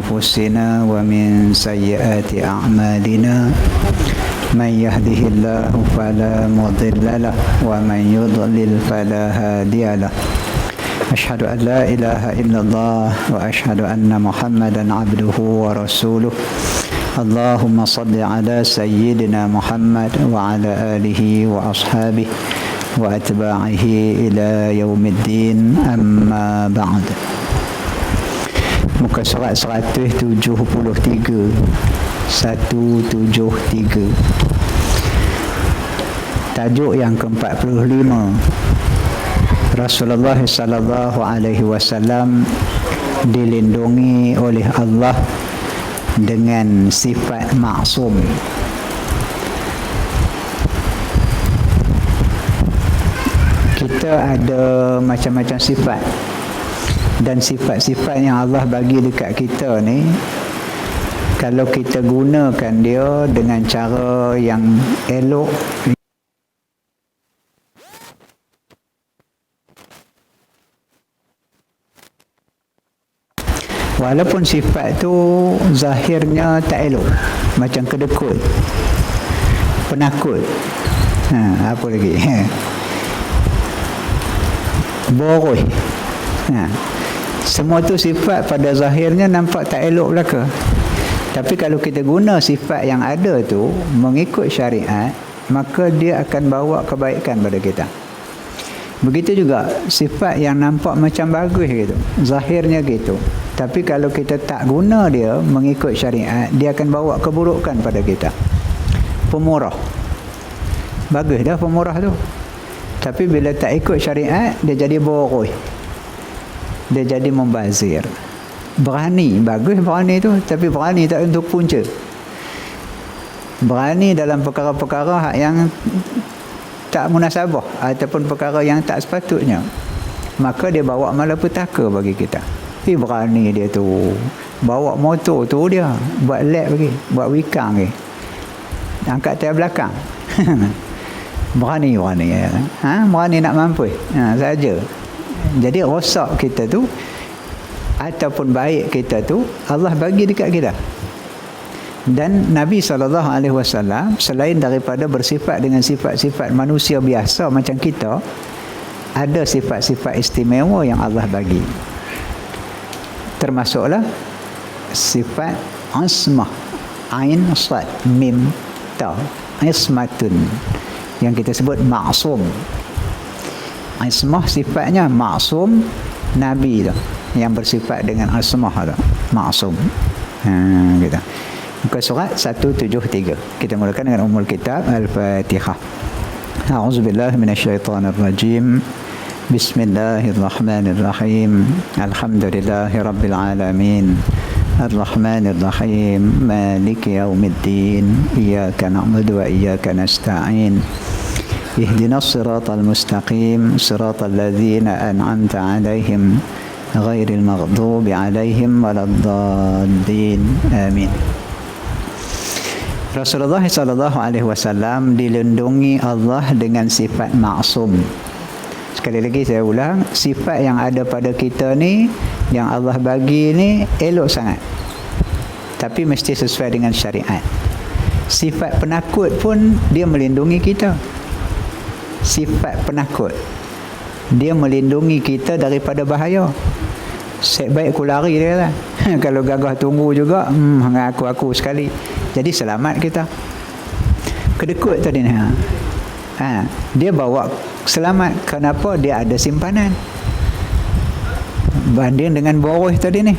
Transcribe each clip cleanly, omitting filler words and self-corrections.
أنفسنا ومن سيئات أعمالنا من يهده الله فلا مضل له ومن يضلل فلا هادي له أشهد أن لا إله إلا الله وأشهد أن محمدا عبده ورسوله اللهم صل على سيدنا محمد وعلى آله وأصحابه وأتباعه إلى يوم الدين أما بعد. Muka surat 173 tajuk yang ke-45. Rasulullah sallallahu alaihi wasallam dilindungi oleh Allah dengan sifat maksum. Kita ada macam-macam sifat, dan sifat-sifat yang Allah bagi dekat kita ni, kalau kita gunakan dia dengan cara yang elok, walaupun sifat tu zahirnya tak elok, macam kedekut, penakut, apa lagi, boroi, semua tu sifat pada zahirnya nampak tak elok belaka. Tapi kalau kita guna sifat yang ada tu mengikut syariat, maka dia akan bawa kebaikan pada kita. Begitu juga sifat yang nampak macam bagus gitu, zahirnya gitu, tapi kalau kita tak guna dia mengikut syariat, dia akan bawa keburukan pada kita. Pemurah, bagus dah pemurah tu, tapi bila tak ikut syariat, dia jadi boroi, dia jadi membazir. Berani, bagus berani tu, tapi berani tak untuk punca. Berani dalam perkara-perkara yang tak munasabah ataupun perkara yang tak sepatutnya, maka dia bawa malapetaka bagi kita. Berani dia tu, bawa motor tu dia buat lap lagi, buat wikang lagi, angkat tiar belakang. berani berani nak mampus saja. Jadi rosak kita tu ataupun baik kita tu Allah bagi dekat kita. Dan Nabi SAW selain daripada bersifat dengan sifat-sifat manusia biasa macam kita, ada sifat-sifat istimewa yang Allah bagi. Termasuklah sifat asmah, ain sad mim ta, ismatun, yang kita sebut maksum. Ismah sifatnya maksum, Nabi tu yang bersifat dengan asmah tu, maksum. Gitu. Muka surat 173. Kita mulakan dengan umul kitab Al-Fatihah. A'udzubillahi minasyaitonirrajim. Bismillahirrahmanirrahim. Alhamdulillahi rabbil alamin. Ar-Rahmanir-Rahim. Maliki yaumiddin. Iyyaka na'budu wa iyyaka nasta'in. Ihdinas siratal mustaqim. Siratal ladzina an'amta 'alaihim ghairil maghdubi 'alaihim waladdallin. Amin. Rasulullah SAW dilindungi Allah dengan sifat maksum. Sekali lagi saya ulang, sifat yang ada pada kita ni, yang Allah bagi ni elok sangat, tapi mesti sesuai dengan syariat. Sifat penakut pun dia melindungi kita. Sifat penakut, dia melindungi kita daripada bahaya. Sebaik aku lari dia lah. Kalau gagah tunggu juga, dengan aku sekali, jadi selamat kita. Kedekut tadi ni, dia bawa selamat. Kenapa? Dia ada simpanan. Banding dengan boroi tadi ni.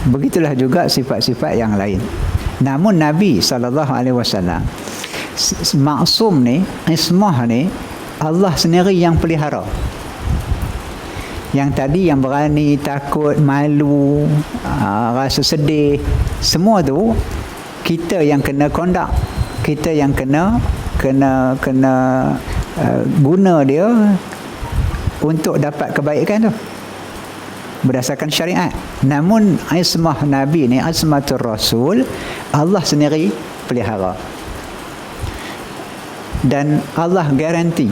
Begitulah juga sifat-sifat yang lain. Namun Nabi SAW maksum ni, ismah ni, Allah sendiri yang pelihara. Yang tadi yang berani, takut, malu, rasa sedih, semua tu kita yang kena conduct, kita yang kena guna dia untuk dapat kebaikan tu berdasarkan syariat. Namun ismah Nabi ni, ismatul Rasul, Allah sendiri pelihara. Dan Allah garanti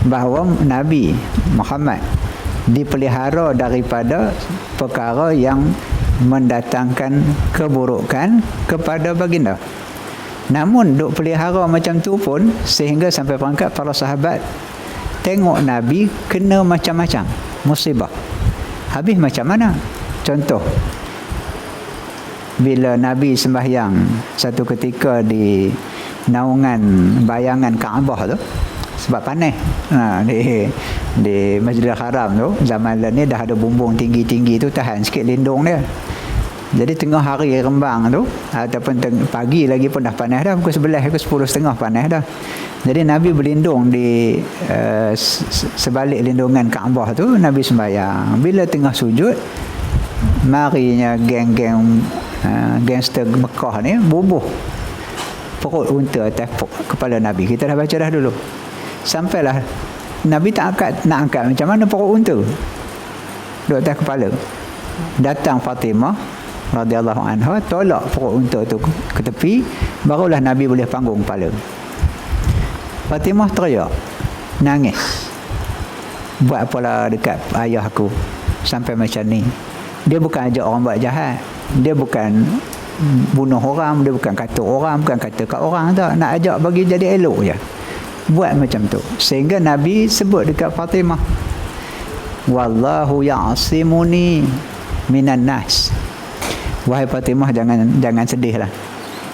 bahawa Nabi Muhammad dipelihara daripada perkara yang mendatangkan keburukan kepada baginda. Namun duk pelihara macam tu pun sehingga sampai pangkat para sahabat tengok Nabi kena macam-macam musibah. Habis macam mana? Contoh, bila Nabi sembahyang satu ketika di naungan bayangan Kaabah tu, sebab panas di Masjidil Haram tu, zaman ni dah ada bumbung tinggi-tinggi tu tahan sikit lindung dia. Jadi tengah hari rembang tu ataupun pagi lagi pun dah panas dah, pukul 11 ke 10.30 panas dah. Jadi Nabi berlindung di sebalik lindungan Kaabah tu, Nabi sembahyang. Bila tengah sujud, marinya geng-geng gangster Mekah ni bubuh perut unta atas kepala Nabi. Kita dah baca dah dulu. Sampailah Nabi nak angkat macam mana perut unta duduk atas kepala. Datang Fatimah radhiyallahu anha tolak perut unta tu ke tepi, barulah Nabi boleh panggung kepala. Fatimah teriak, nangis. Buat apalah dekat ayah aku sampai macam ni. Dia bukan ajak orang buat jahat, dia bukan bunuh orang, dia bukan kata orang, bukan kata kat orang tak, nak ajak bagi jadi elok je. Buat macam tu. Sehingga Nabi sebut dekat Fatimah, wallahu ya'simuni minan nas. Wahai Fatimah, jangan sedihlah,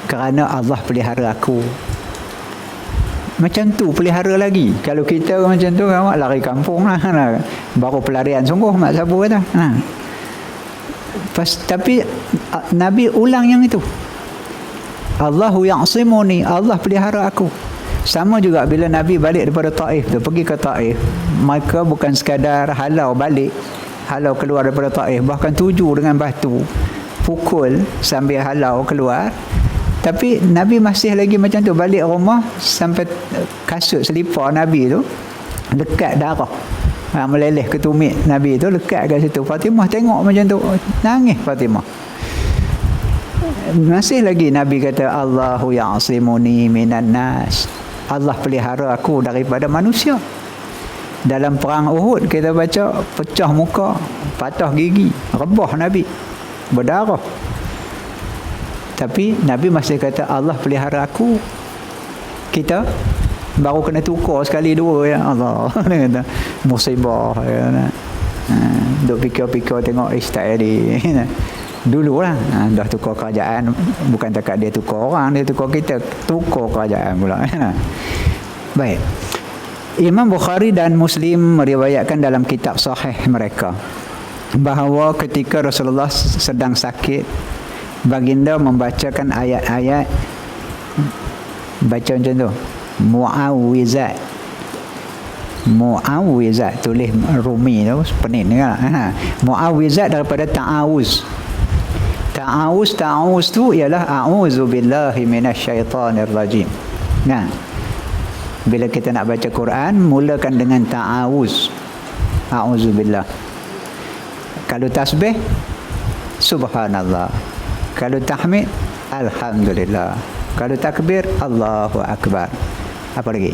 kerana Allah pelihara aku. Macam tu pelihara lagi. Kalau kita macam tu, awak lari kampung lah. Baru pelarian sungguh mak sabu kata. Tapi Nabi ulang yang itu. Allahu ya'simuni, Allah pelihara aku. Sama juga bila Nabi balik daripada Taif tu, pergi ke Taif, maka bukan sekadar halau balik, halau keluar daripada Taif, bahkan tuju dengan batu, pukul sambil halau keluar. Tapi Nabi masih lagi macam tu, balik rumah sampai kasut selipar Nabi tu lekat darah, meleleh ke tumit Nabi tu, lekat kat situ. Fatimah tengok macam tu, nangis Fatimah. Masih lagi Nabi kata, Allahu ya'simuni minan nas, Allah pelihara aku daripada manusia. Dalam perang Uhud kita baca, pecah muka, patah gigi, rebah Nabi, berdarah. Tapi Nabi masih kata Allah pelihara aku. Kita baru kena tukar sekali dua, ya Allah. Dia kata musibah, ya. Duk fikir-fikir tengok tak jadi. Dululah dah tukar kerajaan, bukan takat dia tukar orang, dia tukar kita, tukar kerajaan pula. Baik. Imam Bukhari dan Muslim meriwayatkan dalam kitab sahih mereka bahawa ketika Rasulullah sedang sakit, baginda membacakan ayat-ayat, baca macam tu, mu'awwizat, tulis Rumi tu penin kan. Mu'awwizat daripada ta'awuz. Ta'awuz tu ialah a'udzu billahi minasyaitonir rajim. Nah, bila kita nak baca Quran, mulakan dengan ta'awuz, a'udzu billah. Kalau tasbih, subhanallah. Kalau tahmid, alhamdulillah. Kalau takbir, Allahu akbar. Apa lagi?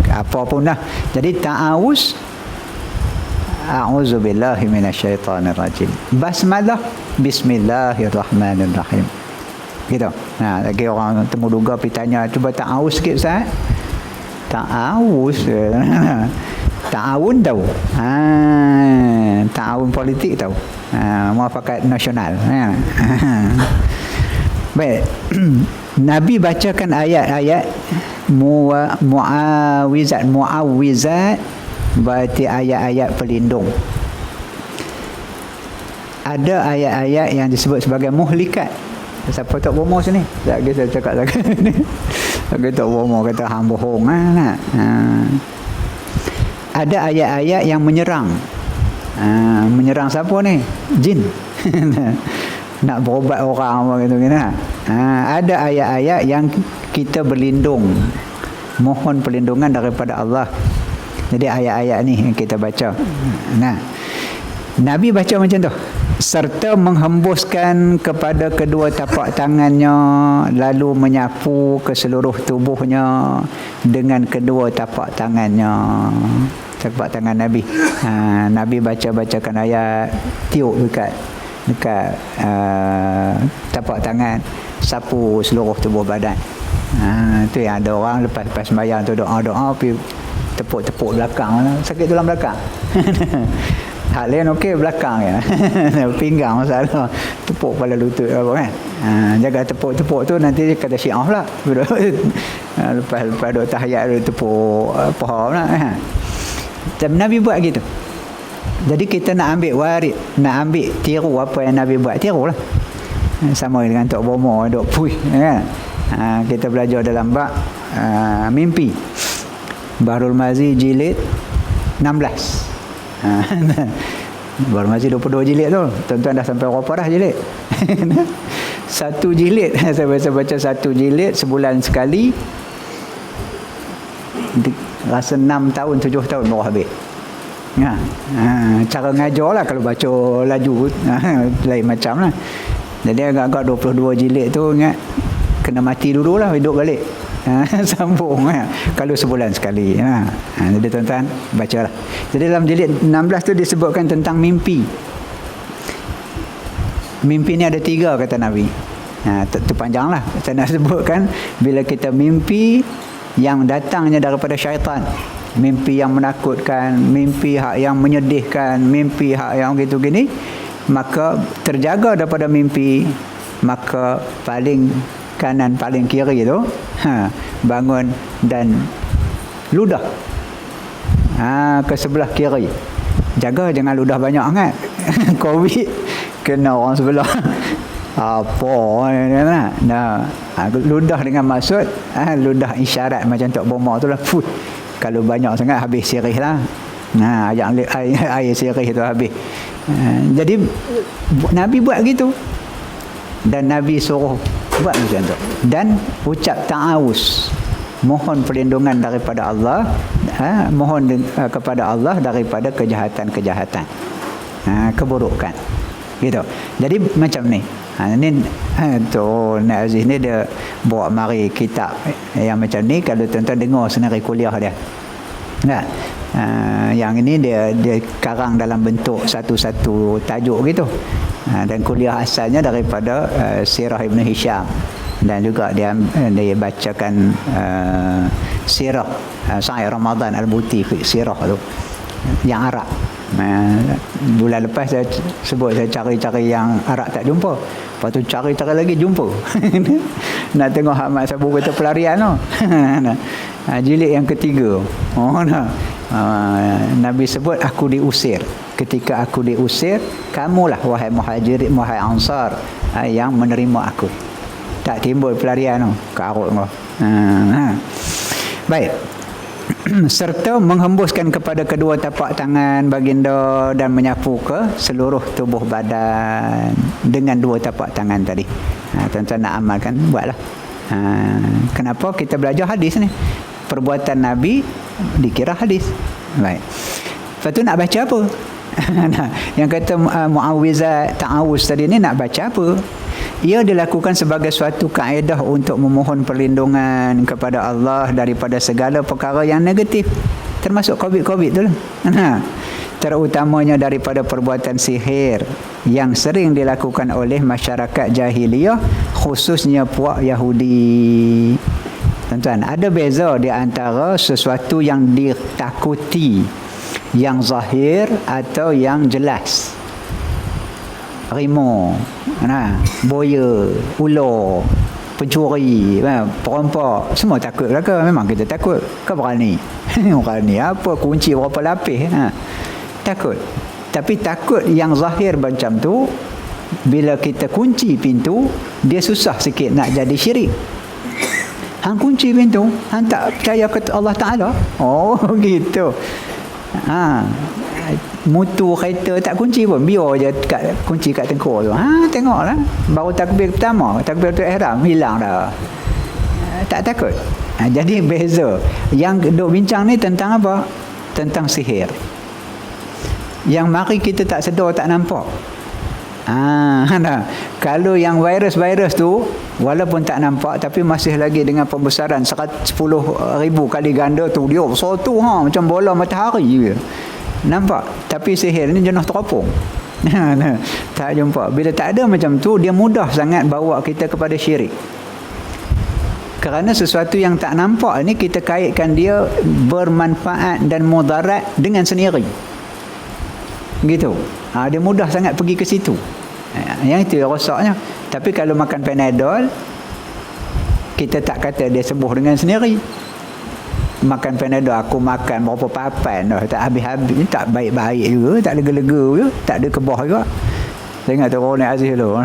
Apa pun dah. Jadi ta'awuz, a'udzu billahi minasyaitonir rajim. Basmalah, bismillahirrahmanirrahim. Gitu. Nah, lagi orang temu duga pergi tanya, cuba ta'awuz sikit Ustaz. Ta'awuz. Ta'awun tahu. Ta'awun politik tahu. Muafakat nasional. Baik. Nabi bacakan ayat-ayat mu'awwizat, berarti ayat-ayat pelindung. Ada ayat-ayat yang disebut sebagai muhlikat. Siapa tak bomo sini? Tak kita cakap lagi ni. Kita tak bomo kata hang bohong nak. Ada ayat-ayat yang menyerang. Menyerang siapa ni? Jin. Nak berobat orang apa gitu kan. Ada ayat-ayat yang kita berlindung, mohon perlindungan daripada Allah. Jadi ayat-ayat ni yang kita baca. Nah, Nabi baca macam tu, serta menghembuskan kepada kedua tapak tangannya, lalu menyapu ke seluruh tubuhnya dengan kedua tapak tangannya. Tapak tangan Nabi. Nabi bacakan ayat, tiup dekat dekat tapak tangan, sapu seluruh tubuh badan. Tu yang ada orang lepas sembahyang tu doa-doa pergi tepuk-tepuk belakang, sakit tulang belakang. Hak lain okey belakang ya. Pinggang masalah. Tepuk kepala lutut apa kan. Jaga tepuk-tepuk tu nanti kata Syiah pula. Lepas duk tahiyat duk tepuk paha pula. Dan Nabi buat gitu. Jadi kita nak ambil warid, nak ambil tiru apa yang Nabi buat, tirulah. Sama dengan Tok Bomo duk puih kan. Kita belajar dalam bab mimpi. Bahrul Mazi jilid 16. Baru masih 22 jilid tu. Tuan-tuan dah sampai berapa dah jilid? Satu jilid. Saya biasa baca satu jilid sebulan sekali. Rasa 6 tahun 7 tahun baru habis. Cara ngajar lah kalau baca laju lain macam lah. Jadi agak-agak 22 jilid tu ingat kena mati dulu lah, hidup balik. Sambung kalau sebulan sekali. Jadi tuan-tuan bacalah. Jadi dalam jilid 16 tu disebutkan tentang mimpi. Mimpi ni ada 3 kata Nabi. Tu panjang lah. Saya nak sebutkan bila kita mimpi yang datangnya daripada syaitan, mimpi yang menakutkan, mimpi yang menyedihkan, mimpi yang gitu gini, maka terjaga daripada mimpi, maka paling kanan paling kiri tu bangun dan ludah ke sebelah kiri. Jaga jangan ludah banyak sangat. Covid kena orang sebelah apa nah ludah dengan maksud ludah isyarat macam Tok Bomo tu lah. Kalau banyak sangat habis sirih lah. Air sirih tu habis. Jadi Nabi buat gitu dan Nabi suruh buat macam tu. Dan ucap ta'awuz, mohon perlindungan daripada Allah, mohon kepada Allah daripada kejahatan-kejahatan, keburukan. Gitu. Jadi macam ni. Ni tu Nak Aziz ni dia bawa mari kitab yang macam ni. Kalau tuan-tuan dengar sendiri kuliah dia. Yang ini dia karang dalam bentuk satu-satu tajuk gitu. Dan kuliah asalnya daripada Sirah Ibn Hisham, dan juga dia bacakan Sirah Sa'id Ramadan Al-Buti Sirah tu yang Arab. Bulan lepas saya sebut saya cari-cari yang Arab tak jumpa. Lepas tu cari-cari lagi jumpa. Nak tengok Ahmad Sabu kata pelarian tu. Jilid yang ketiga. Nabi sebut aku diusir. Ketika aku diusir, kamulah wahai muhajirin, wahai ansar yang menerima aku. Tak timbul pelarian tu ke arut kau. Baik. Serta menghembuskan kepada kedua tapak tangan baginda dan menyapu ke seluruh tubuh badan dengan dua tapak tangan tadi. Tuan-tuan nak amalkan, buatlah. Kenapa kita belajar hadis ni? Perbuatan Nabi dikira hadis. Baik. Lepas tu nak baca apa? Yang kata muawwizat ta'awuz tadi ni nak baca apa? Ia dilakukan sebagai suatu kaedah untuk memohon perlindungan kepada Allah daripada segala perkara yang negatif, termasuk COVID tu lah. Terutamanya daripada perbuatan sihir yang sering dilakukan oleh masyarakat jahiliyah, khususnya puak Yahudi. Tuan-tuan, ada beza di antara sesuatu yang ditakuti, yang zahir atau yang jelas. Rimau, boya, ular, pencuri, perompak, semua takut ke? Memang kita takut. Kau berani? Berani apa? Kunci berapa lapis? Takut. Tapi takut yang zahir macam tu, bila kita kunci pintu, dia susah sikit nak jadi syirik. Hang kunci pintu, hang tak percaya ke Allah Ta'ala? Oh, gitu. Mutu kereta tak kunci pun, biar je kunci kat tengkor tu. Tengoklah. Baru takbir pertama, takbir tu ihram, hilang dah. Tak takut. Jadi beza. Yang duk bincang ni tentang apa? Tentang sihir. Yang mari kita tak sedar, tak nampak. Kalau yang virus-virus tu walaupun tak nampak tapi masih lagi dengan pembesaran 10,000 kali ganda tu, dia besar tu macam bola matahari je. Nampak? Tapi sihir ni jenis teropong. Tak jumpa. Bila tak ada macam tu, dia mudah sangat bawa kita kepada syirik. Kerana sesuatu yang tak nampak ni kita kaitkan dia bermanfaat dan mudarat dengan sendiri. Gitu. Dia mudah sangat pergi ke situ. Yang itu yang rosaknya. Tapi kalau makan Panadol, kita tak kata dia sembuh dengan sendiri. Makan Panadol, aku makan berapa papan dah, tak habis-habis, tak baik-baik juga, tak lega-lega juga, tak ada kebah juga. Saya ingat tu Roni Aziz dulu,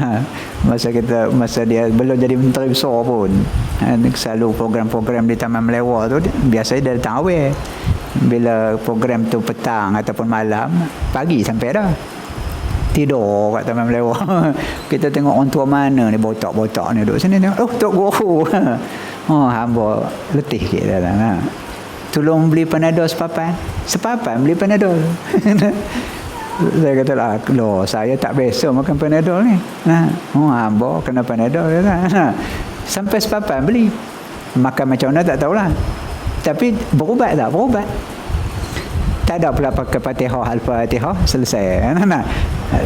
masa dia belum jadi menteri besar pun, selalu program-program di Taman Melewah tu, biasanya dia datang awal. Bila program tu petang ataupun malam, pagi sampai dah. Tidur kat Taman Melewah. Kita tengok orang tua mana ni, botak-botak ni duduk sini tengok. Oh, Tok Guru. Hamba letih sikit dalam. Tolong beli Panadol sepapan. Sepapan beli Panadol. Saya kata lah, loh, saya tak biasa makan Panadol ni. Hamba kena Panadol. Sampai sepapan beli. Makan macam mana tak tahulah. Tapi berubat tak? Berubat. Tak ada pula pakai Fatihah, Al-Fatihah, selesai.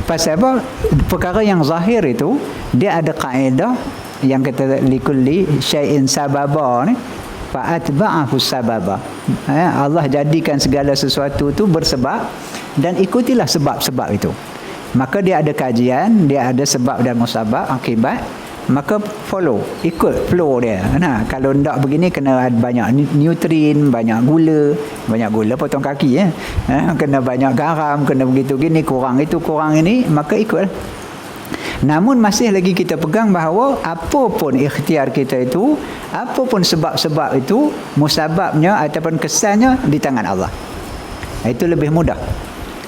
Pasal apa? Perkara yang zahir itu, dia ada kaedah yang kata likulli syai'in sababa ni, fa'atba'ahu sababa. Allah jadikan segala sesuatu tu bersebab dan ikutilah sebab-sebab itu. Maka dia ada kajian, dia ada sebab dan musabab, akibat, maka follow, ikut flow dia. Kalau tak begini kena ada banyak nutrien, banyak gula potong kaki kena banyak garam, kena begitu gini, kurang itu, kurang ini, maka ikut. Namun masih lagi kita pegang bahawa apapun ikhtiar kita itu, apapun sebab-sebab itu, musababnya ataupun kesannya di tangan Allah. Itu lebih mudah.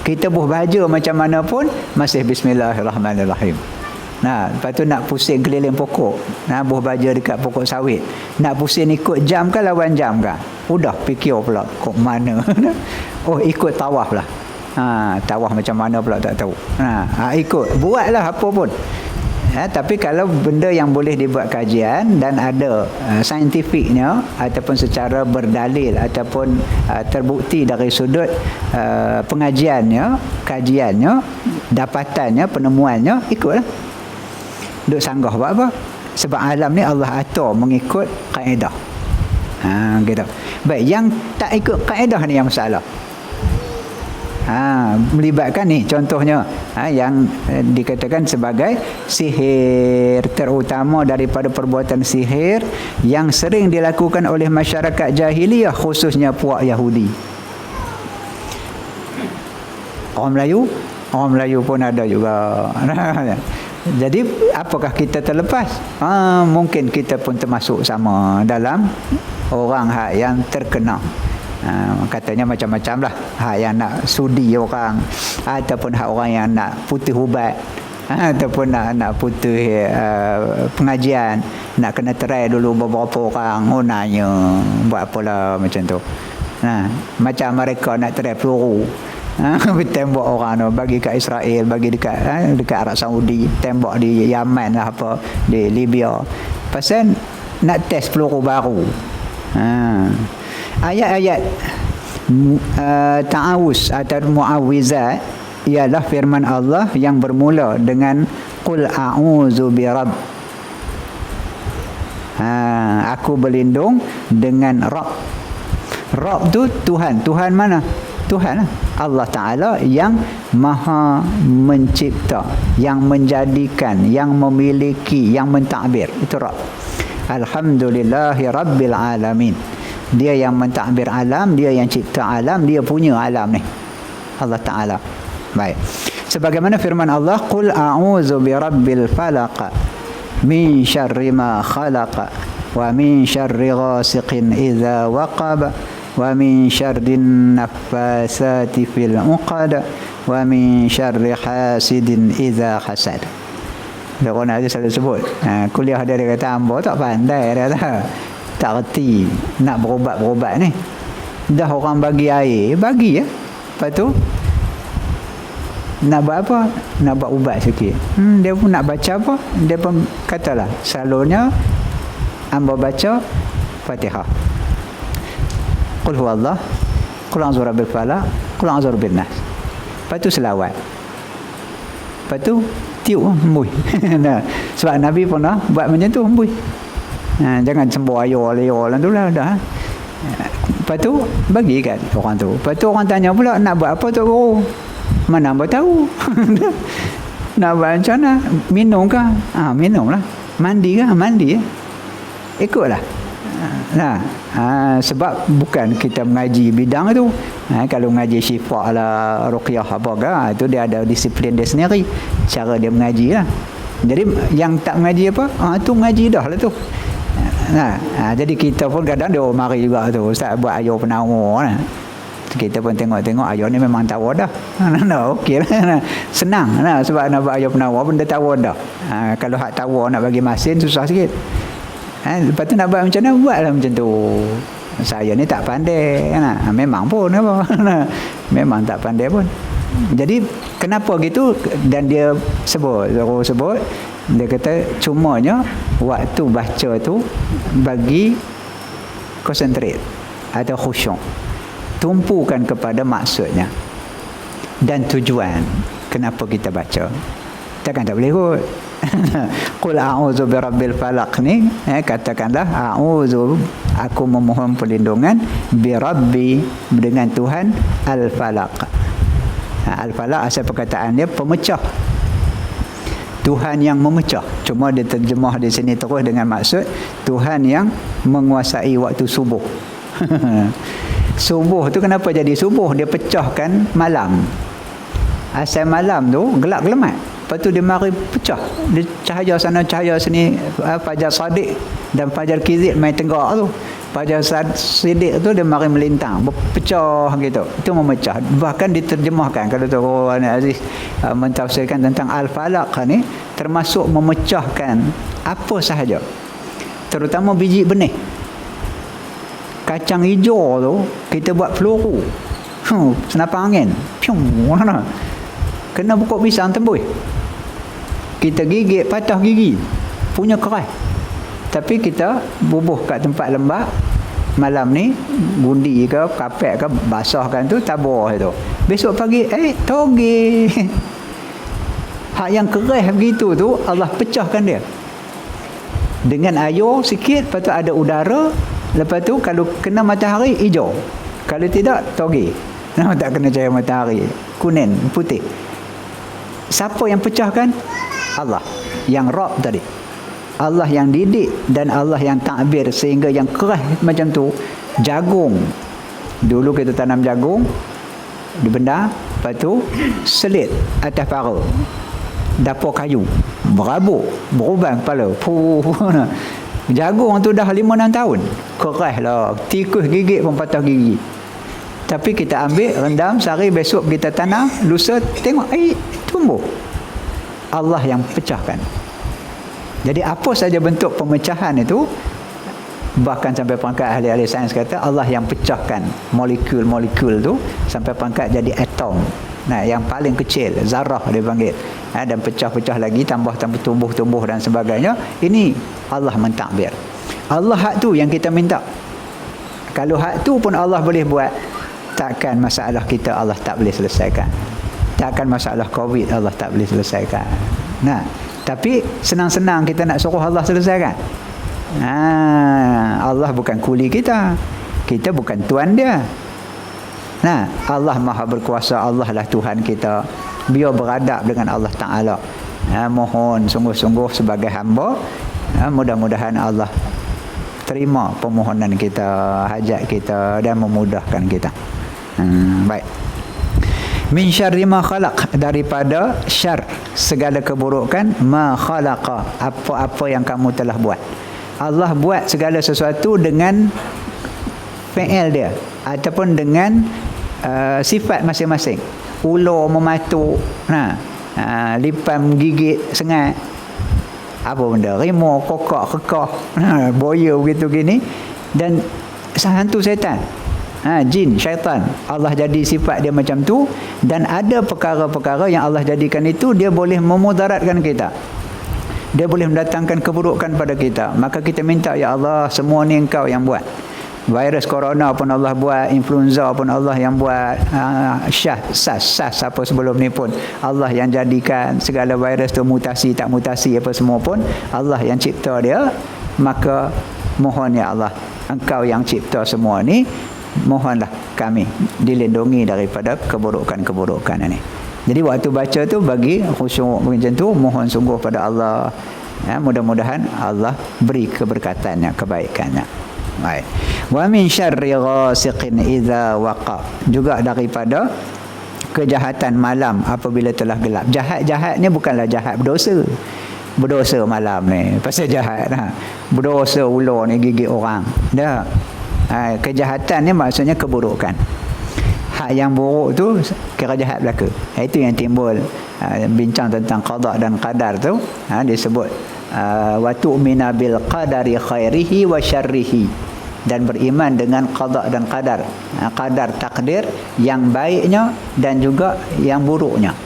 Kita buh baja macam mana pun masih bismillahirrahmanirrahim. Lepas tu nak pusing keliling pokok, buh baja dekat pokok sawit, nak pusing ikut jam ke lawan jam ke, udah fikir pula kok mana. Oh, ikut tawaf lah. Tawaf macam mana pula tak tahu. Ikut, buatlah apa pun. Tapi kalau benda yang boleh dibuat kajian dan ada saintifiknya ataupun secara berdalil ataupun terbukti dari sudut pengajiannya, kajiannya, dapatannya, penemuannya, ikutlah. Duk sanggah buat apa? Sebab alam ni Allah atur mengikut kaedah. Gitu. Baik, yang tak ikut kaedah ni yang masalah. Melibatkan ni contohnya yang dikatakan sebagai sihir, terutama daripada perbuatan sihir yang sering dilakukan oleh masyarakat jahiliyah, khususnya puak Yahudi. Orang Melayu pun ada juga. Jadi apakah kita terlepas? Mungkin kita pun termasuk sama dalam orang yang terkena. Katanya macam-macam lah, hak yang nak sudi orang, ataupun hak orang yang nak putih ubat, ataupun nak putih pengajian, nak kena try dulu beberapa orang, nanya buat apalah macam tu. Macam mereka nak try peluru, tembak orang tu, bagi kat Israel, bagi dekat Arab Saudi, tembak di Yaman lah, apa di Libya, pasal nak test peluru baru. Ayat-ayat ta'awuz atau mu'awwizat ialah firman Allah yang bermula dengan qul a'udzu birabb. Aku berlindung dengan Rabb. Rabb tu Tuhan. Tuhan mana? Tuhan Allah Ta'ala yang maha mencipta, yang menjadikan, yang memiliki, yang mentadbir. Itu Rabb. Alhamdulillahi Rabbil Alamin. Dia yang mentadbir alam, dia yang cipta alam, dia punya alam ni, Allah Ta'ala. Baik, sebagaimana firman Allah, qul a'udzu birabbil falaq min syarri ma khalaq wa min syarri ghasiqin idza waqab wa min syarrin naffasati fil 'uqad wa min syarri hasidin idza hasad. Orang ada selalu sebut. Kuliah dia kata hamba tak pandai, dia kata tak reti nak berubat ni. Dah orang bagi air, bagi ya. Lepas tu nak buat apa? Nak buat ubat sikit. Dia pun nak baca apa? Dia pun katalah, selalunya hamba baca Fatihah. Qul huwallah, qul a'udzu birabbil falaq, qul a'udzu birabbin nas. Lepas tu selawat. Lepas tu tiup hembus. Nah, sebab Nabi pernah buat macam tu hembus. Jangan sembuh ayo lah tu lah dah. Lepas tu bagi kat orang tu. Lepas tu orang tanya pula, nak buat apa tu guru? Mana hamba tahu. Nak buat macam mana? Minum kah? Minum lah. Mandi kah? Mandi. Ikutlah. Nah, sebab bukan kita mengaji bidang itu. Kalau mengaji syifa lah, ruqyah apa ke, itu dia ada disiplin dia sendiri. Cara dia mengaji lah. Jadi yang tak mengaji apa? Tu mengaji dah lah tu. Jadi kita pun kadang dia mari juga tu, ustaz buat ayo penawar lah. Kita pun tengok ayo ni memang tahu dah. Okey lah. Senang lah sebab nak buat ayo penawar pun dia tahu dah. Kalau hak tahu nak bagi masin susah sikit. Lepas tu nak buat macam mana, buatlah macam tu. Saya ni tak pandai kan? Memang pun apa? Memang tak pandai pun. Jadi kenapa gitu? Dan dia sebut dia kata cumanya waktu baca tu bagi konsentrate atau khusyuk, tumpukan kepada maksudnya dan tujuan kenapa kita baca. Takkan tak boleh kot. Qul a'udzu birabbil falaq ni, katakanlah a'udzu, aku memohon perlindungan birabbi, dengan Tuhan al-falaq. Al-falaq asal perkataan dia pemecah, Tuhan yang memecah. Cuma dia terjemah di sini terus dengan maksud Tuhan yang menguasai waktu subuh. Subuh tu kenapa jadi subuh? Dia pecahkan malam. Asal malam tu gelap gelamat. Lepas tu dia mari pecah. Dia cahaya sana cahaya sini, fajar sadiq dan fajar kizib main tenggak tu. Fajar sadiq tu dia mari melintang, berpecah gitu. Itu memecah. Bahkan diterjemahkan kalau tu Aziz mentafsirkan tentang al-falaq ni, termasuk memecahkan apa sahaja. Terutama biji benih. Kacang hijau tu kita buat peluru. Senapang angin. Piung. Kena pokok pisang tembus. Kita gigit patah gigi. Punya keras. Tapi kita bubuh kat tempat lembab. Malam ni gundi ke kapet ke basahkan tu, tabur itu. Besok pagi toge. Hak yang keras begitu tu Allah pecahkan dia. Dengan air sikit, lepas tu ada udara, lepas tu kalau kena matahari hijau. Kalau tidak toge. Tak kena cahaya matahari, kuning, putih. Siapa yang pecahkan? Allah yang Rabb tadi. Allah yang didik dan Allah yang takbir sehingga yang keras macam tu. Jagung. Dulu kita tanam jagung di benda, lepas tu selit atas para. Dapur kayu. Berabuk, berubah kepala. Jagung tu dah 5-6 tahun. Keras lah. Tikus gigit pun patah gigi. Tapi kita ambil, rendam, sehari besok kita tanam, lusa tengok tumbuh. Allah yang pecahkan. Jadi apa saja bentuk pemecahan itu, bahkan sampai pangkat ahli-ahli sains kata Allah yang pecahkan molekul-molekul tu sampai pangkat jadi atom. Yang paling kecil, zarah dia panggil. Dan pecah-pecah lagi, tambah tumbuh-tumbuh dan sebagainya. Ini Allah mentakbir. Allah hak tu yang kita minta. Kalau hak tu pun Allah boleh buat, takkan masalah kita Allah tak boleh selesaikan. Takkan masalah COVID Allah tak boleh selesaikan. Tapi senang-senang kita nak suruh Allah selesaikan. Allah bukan kuli kita. Kita bukan tuan dia. Allah Maha berkuasa, Allah lah Tuhan kita. Biar beradab dengan Allah Ta'ala. Mohon sungguh-sungguh sebagai hamba, mudah-mudahan Allah terima permohonan kita, hajat kita dan memudahkan kita. Baik. Min syarri ma khalaq, daripada syar segala keburukan, ma khalaqa, apa-apa yang kamu telah buat. Allah buat segala sesuatu dengan fi'il dia ataupun dengan sifat masing-masing. Ular mematuk, lipan gigit sengat, apa benda, rimau, kokok, kekah, boya begitu gini, dan hantu syaitan, jin, syaitan, Allah jadi sifat dia macam tu. Dan ada perkara-perkara yang Allah jadikan itu dia boleh memudaratkan kita, dia boleh mendatangkan keburukan pada kita. Maka kita minta, ya Allah, semua ni Engkau yang buat. Virus corona pun Allah buat, influenza pun Allah yang buat, SARS apa sebelum ni pun Allah yang jadikan, segala virus tu mutasi tak mutasi apa semua pun Allah yang cipta dia. Maka mohon ya Allah, Engkau yang cipta semua ni, mohonlah kami dilindungi daripada keburukan-keburukan ini. Jadi waktu baca tu bagi khusyuk macam tu, mohon sungguh pada Allah, ya, mudah-mudahan Allah beri keberkatannya, kebaikannya. Baik. Wa min syarri ghasiqin idza waqa, juga daripada kejahatan malam apabila telah gelap. Jahat ni bukanlah jahat berdosa malam ni pasal jahat berdosa ular ni gigit orang dah. Kejahatan ni maksudnya keburukan. Hak yang buruk tu kira jahat belaka. Itu yang timbul bincang tentang qada dan qadar tu, disebut wa tu'mina bil qadari khairihi wa syarrihi, dan beriman dengan qada dan qadar. Qadar takdir yang baiknya dan juga yang buruknya.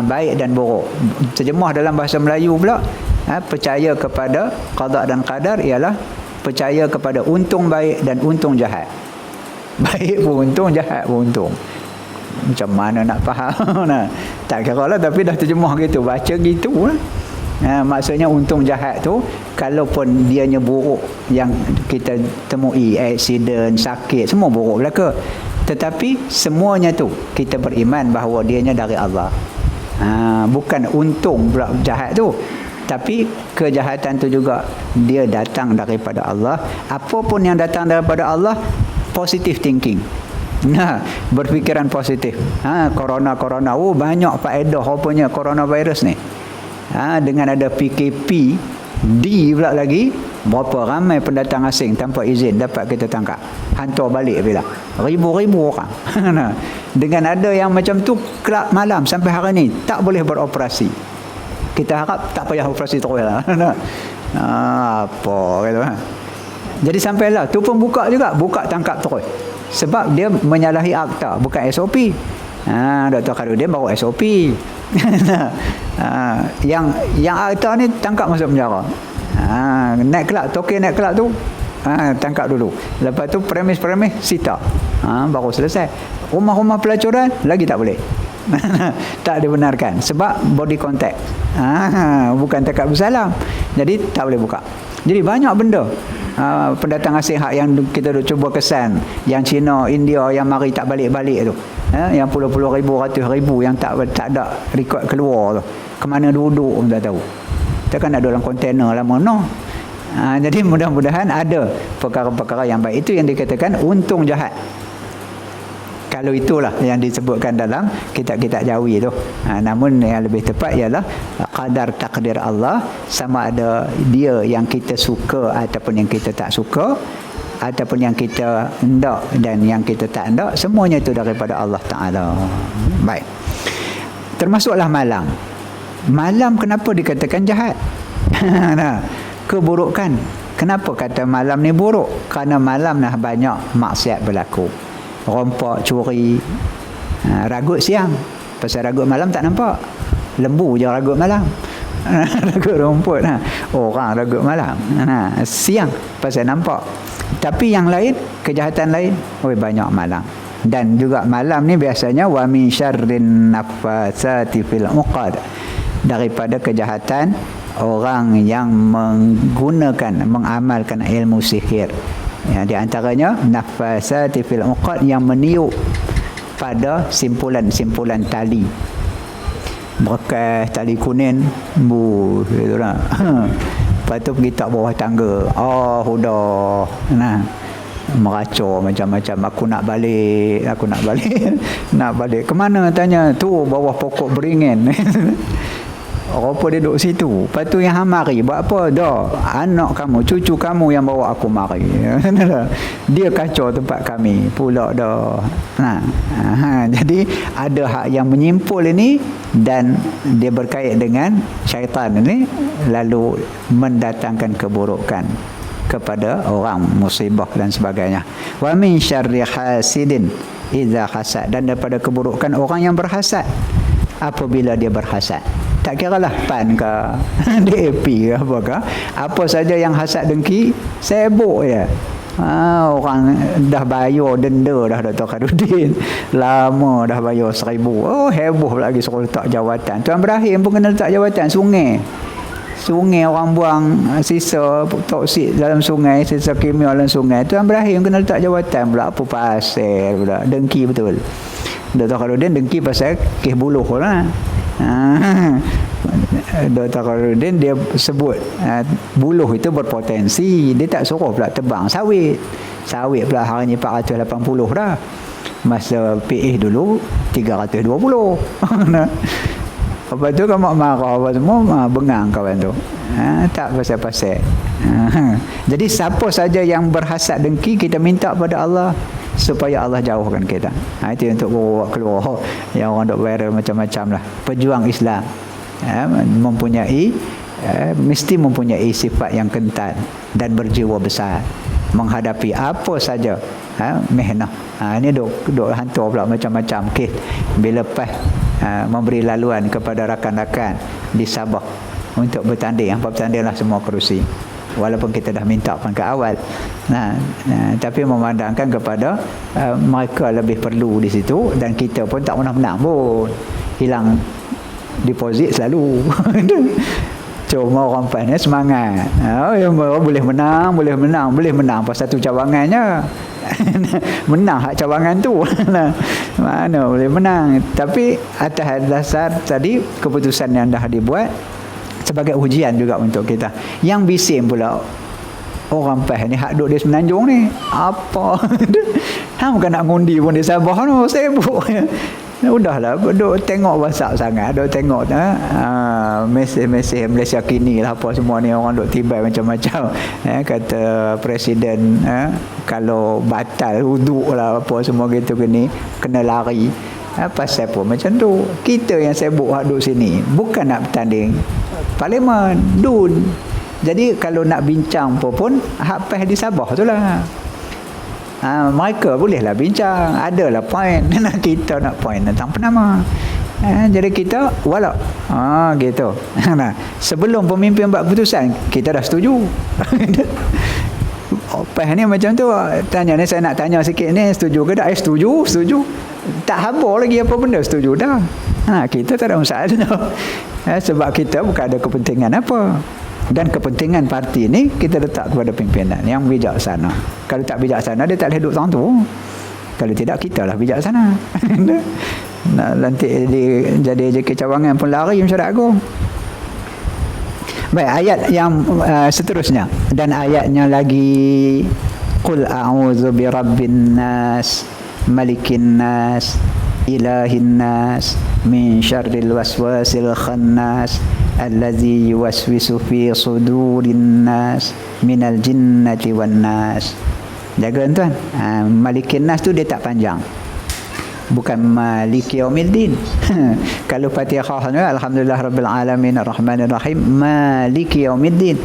Baik dan buruk. Terjemah dalam bahasa Melayu pula, percaya kepada qada dan qadar ialah percaya kepada untung baik dan untung jahat. Baik pun untung, jahat pun untung. Macam mana nak faham? Tak kira lah, tapi dah terjemah gitu, baca gitu lah. Maksudnya untung jahat tu, kalaupun dianya buruk yang kita temui, aksiden, sakit, semua buruk belaka, tetapi semuanya tu kita beriman bahawa dianya dari Allah. Bukan untung pula jahat tu, tapi kejahatan tu juga dia datang daripada Allah. Apapun yang datang daripada Allah, positive thinking. Berfikiran positif. Corona, banyak faedah rupanya coronavirus ni. Dengan ada PKP D pula lagi, berapa ramai pendatang asing tanpa izin dapat kita tangkap, hantar balik bila ribu-ribu orang. Dengan ada yang macam tu, kelab malam sampai hari ni tak boleh beroperasi. Kita harap tak payah operasi terus lah. Apa gitu. Jadi sampailah tu pun buka tangkap terus, sebab dia menyalahi akta, bukan SOP. Dr. Khairuddin baru SOP. Yang akta ni tangkap masuk penjara. Naik kelab, token naik kelab tu, tangkap dulu. Lepas tu premis sita. Baru selesai. Rumah-rumah pelacuran lagi tak boleh. Tak dibenarkan sebab body contact. Bukan tekad bersalam. Jadi tak boleh buka. Jadi banyak benda pendatang asing hak yang kita dah cuba kesan, yang Cina, India yang mari tak balik-balik tu, yang puluh-puluh ribu, ratus ribu yang tak ada rekod keluar tu, ke mana duduk pun tak tahu. Takkan ada dalam kontainer lama no. Jadi mudah-mudahan ada perkara-perkara yang baik. Itu yang dikatakan untung jahat. Kalau itulah yang disebutkan dalam kitab-kitab Jawi tu. Namun yang lebih tepat ialah qadar takdir Allah, sama ada dia yang kita suka ataupun yang kita tak suka, ataupun yang kita hendak dan yang kita tak hendak, semuanya itu daripada Allah Ta'ala. Baik. Termasuklah malam. Malam kenapa dikatakan jahat? Keburukan. Kenapa kata malam ni buruk? Kerana malam dah banyak maksiat berlaku. Rompak, curi, ragut siang. Pasal ragut malam tak nampak. Lembu je ragut malam. Ragut rumput. Orang ragut malam. Siang pasal nampak. Tapi yang lain, kejahatan lain, banyak malam. Dan juga malam ni biasanya wa min syarrin nafasati fil uqad, daripada kejahatan orang yang mengamalkan ilmu sihir. Di antaranya nafasati fil uqad, yang meniup pada simpulan tali. Berkas tali kuning gitu lah. Lepas tu pergi tak bawah tangga. Udah meracau macam-macam. Aku nak balik. Nak balik. Kemana tanya? Tu bawah pokok beringin. Rupa dia duduk situ. Lepas tu yang mari buat apa? Dah, anak kamu, cucu kamu yang bawa aku mari. Dia kacau tempat kami pula dah. Jadi ada hak yang menyimpul ini, dan dia berkait dengan syaitan ini, lalu mendatangkan keburukan kepada orang, musibah dan sebagainya. Wa min syarri hasidin idza hasad, dan daripada keburukan orang yang berhasad apabila dia berhasad. Tak kira lah PAN ke DAP ke apakah, apa saja yang hasad dengki, sibuk je. Orang dah bayar denda dah Dr. Khairuddin. Lama dah bayar 1,000. Oh, heboh lagi suruh letak jawatan. Tuan Ibrahim pun kena letak jawatan sungai. Sungai orang buang sisa toksik dalam sungai, sisa kimia dalam sungai. Tuan Ibrahim kena letak jawatan pula. Apa pasal pula? Dengki betul. Dr. Khairuddin dengki pasal kes buluh lah. Dr. Khairuddin dia sebut buluh itu berpotensi. Dia tak suruh pula tebang sawit. Sawit pula hari ni 480 dah. Masa PA dulu 320. Lepas tu kan mak marah apa semua, bengang kawan tu. Tak pasal-pasal. Jadi siapa saja yang berhasad dengki, kita minta pada Allah supaya Allah jauhkan kita. Itu untuk bawa keluar yang orang dok viral macam-macam lah. Pejuang Islam mesti mempunyai sifat yang kental dan berjiwa besar menghadapi apa saja mehnah. Ini dok hantar pula macam-macam kes bila lepas memberi laluan kepada rakan-rakan di Sabah untuk bertanding. Bertandinglah semua kerusi. Walaupun kita dah minta pun ke awal. Tapi memandangkan kepada mereka lebih perlu di situ, dan kita pun tak pernah menang pun. Hilang deposit selalu. Cuma orang PAS ni semangat. Boleh menang pas satu cawangannya. Menang hak cawangan tu. Mana boleh menang. Tapi atas dasar tadi keputusan yang dah dibuat sebagai ujian juga untuk kita. Yang bising pula orang PAS ni hak duduk di Semenanjung ni. Apa? Bukan nak ngundi pun di Sabah tu. Sibuk. Udahlah, duk tengok WhatsApp sangat, duk tengok mesej-mesej Malaysia kini lah apa semua ni, orang duk tibai macam-macam. Kata presiden kalau batal wuduk lah apa semua gitu gini, kena lari. Pasal apa macam tu? Kita yang sibuk duk sini, bukan nak bertanding parlimen, DUN. Jadi kalau nak bincang pun hak PAS di Sabah tu lah. Mereka bolehlah bincang, adalah point. Kita nak point tentang penama. Jadi kita walau gitu. Sebelum pemimpin buat keputusan, kita dah setuju. PAS ni macam tu. Tanya ni, saya nak tanya sikit ni, setuju ke tak? Setuju. Tak habar lagi apa benda, setuju dah. Kita tak ada masalah. Sebab kita bukan ada kepentingan apa. Dan kepentingan parti ni kita letak kepada pimpinan yang bijaksana. Kalau tak bijaksana, dia tak boleh duduk tahun tu. Kalau tidak, kita lah bijaksana. Nanti jadi kecawangan pun lari mesyuarat agung. Baik, ayat yang seterusnya. Dan ayatnya lagi, Qul a'udzu birabbin nas, malikin nas, ilahin nas, min syarril waswasil khannas, allazi yuwaswisu fi sudurin nas minal jinnati wan nas. Jaga tuan. Malikin nas tu dia tak panjang. Bukan maliki yaumiddin. Kalau Fatihah ni alhamdulillah rabbil alamin arrahmanir rahim, maliki yaumiddin.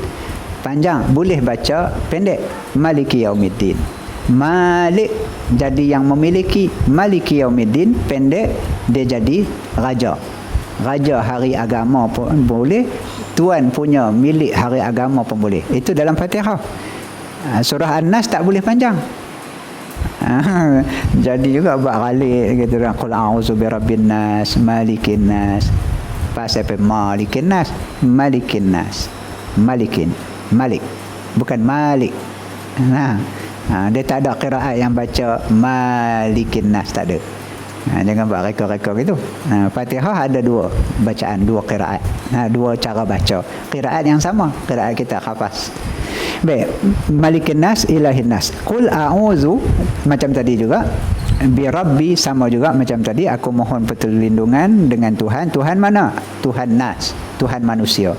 Panjang, boleh baca pendek, maliki yaumiddin. Malik jadi yang memiliki, maliki yaumiddin pendek dia jadi raja. Raja hari agama pun boleh, tuan punya milik hari agama pun boleh. Itu dalam Fatihah. Surah An-Nas tak boleh panjang. Jadi juga buat galik gitu kan, qul a'udzu birabbin nas, malikin nas. Pasal apa malikin nas? Malikin nas. Malik. Bukan Malik. Dia tak ada qiraat yang baca malikin nas, tak ada. Jangan buat reka-reka gitu. Fatihah ada dua bacaan, dua qiraat. Dua cara baca. Qiraat yang sama, qiraat kita hafaz. Baik, malikin nas, ilahin nas. Qul a'udzu macam tadi juga. Bi rabbi sama juga macam tadi, aku mohon perlindungan dengan Tuhan. Tuhan mana? Tuhan nas, Tuhan manusia.